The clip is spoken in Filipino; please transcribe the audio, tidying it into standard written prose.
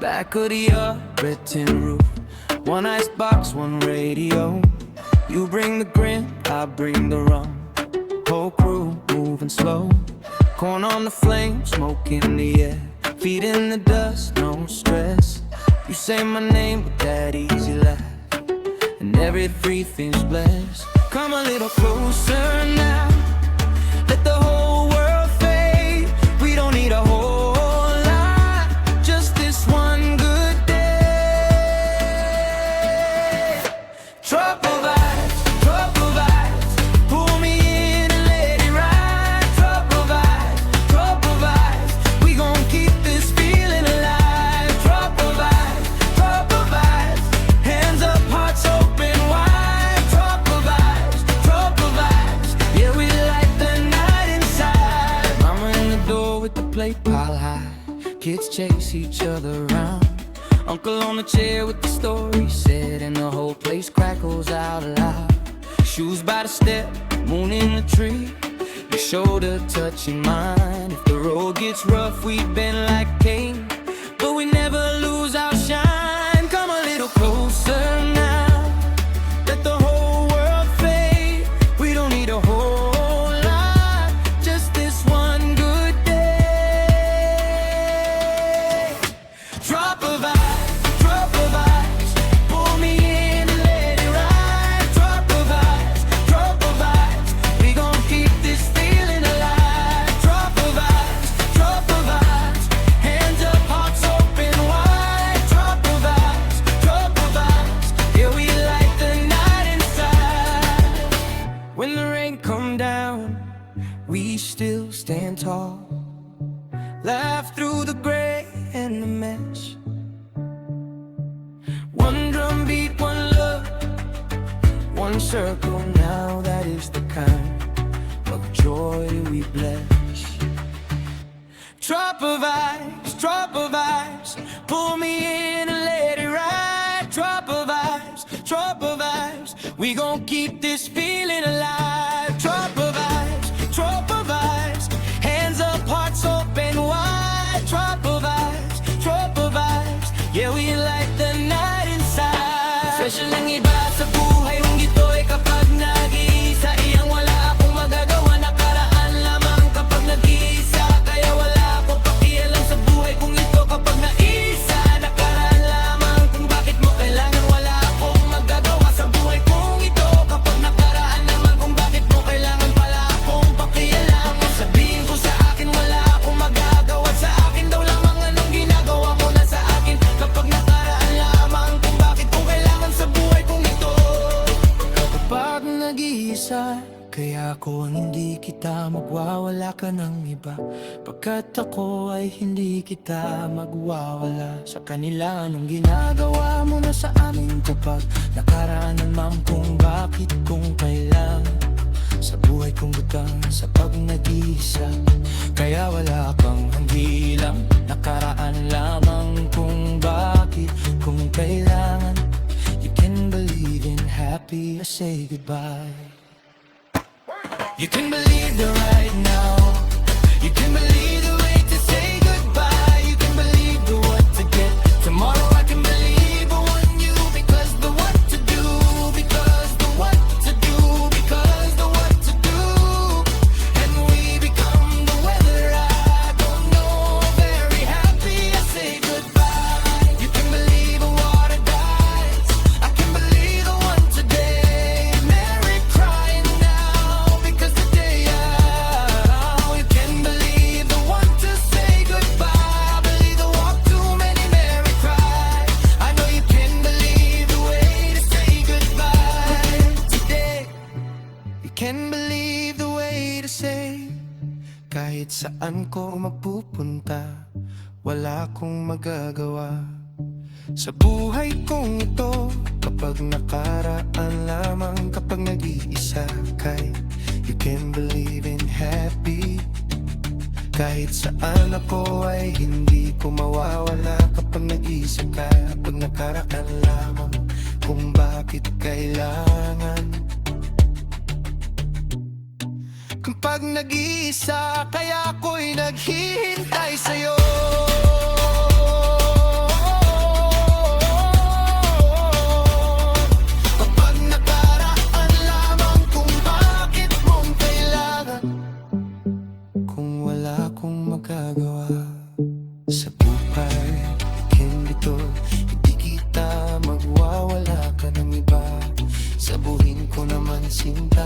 Back of the red tin roof, one icebox, one radio. You bring the grin, I bring the rum. Whole crew moving slow. Corn on the flame, smoke in the air. Feet in the dust, no stress. You say my name with that easy laugh, and everything's blessed. Come a little closer now. Let the whole world fade. We don't need a whole lot, just this one good day. Trouble vibes, pull me in and let it ride. Trouble vibes, we gon' keep this feeling alive. Trouble vibes, hands up, hearts open wide. Trouble vibes, yeah, we light the night inside. Mama in the door with the plate pile high. Kids chase each other around. Uncle on the chair with the story said, and the whole place crackles out loud. Shoes by the step, moon in the tree, your shoulder touching mine. If the road gets rough, we bend like Cain, but we never lose our shine. Come a little closer now. Let the whole world fade. We don't need a whole lot, just this one good day. Drop a vibe. Pull me in and let it ride. Drop the vibes. We gon' keep this feeling alive. Drop the vibes. Hands up, hearts open wide. Drop the vibes. Yeah, we light the night inside. When the rain come down, we still stand tall. Laugh through the gray and the mess. One drum beat, one love, one circle. Now that is the kind of joy we bless. Drop of vibes, pull me in and let it ride. Drop of vibes, we gon' keep this feeling alive. Drop of vibes, hands up, hearts open wide. Drop of vibes, yeah, we light the night inside. Special ang iba sa buhay mong ito'y kapag nag-iisa. Iyang wala akong magagawa, nakaraan lamang kapag nag-iisa. Kaya wala akong pakialam sa buhay kung ito kapag naisa. Nakaraan lamang kung bakit mo kailangan. Wala akong magagawa sa buhay kung ito kapag nakaraan naman kung bakit mo kailangan. Wala akong pakialam. Sabihin ko sa akin, wala akong magagawa. Sa akin daw lamang anong ginagawa mo na sa akin kapag nakaraan lamang kung bakit mo kailangan sa buhay kong ito. Kapag nag-iisa, kaya ako hindi kita magwawala ka ng iba. Pagkat ako ay hindi kita magwawala sa kanila. Anong ginagawa mo na sa amin kapag nakaraan naman kung bakit kung kailangan sa buhay kong butang sa pag nag-iisa. Kaya wala kang hanggilang, nakaraan lamang kung bakit kung kailangan. You can believe in happy, say goodbye. You can believe the right now. You can believe the way to say goodbye. You can believe the what to get tomorrow. I can believe on you because the what to do, because the what to do, because the what to do. And we become the weather. I don't know, very happy. I say goodbye. You can believe a water dies. I can believe the one today. Mary crying now because the day out. You can believe the one to say goodbye. I believe the walk too many Mary cry. I know you can believe the way to say goodbye today. You can believe the way to say kahit saan ko mapupunta, wala akong magagawa sa buhay kong ito. Kapag nakaraan lamang, kapag nag-iisa kay you can believe in happy. Kahit saan ako ay hindi ko mawawala kapag nag-iisa ka. Kapag nakaraan lamang kung bakit kailangan. Kapag nag-iisa, kaya ako'y naghihintay sa'yo. sabuhin ko naman sinta.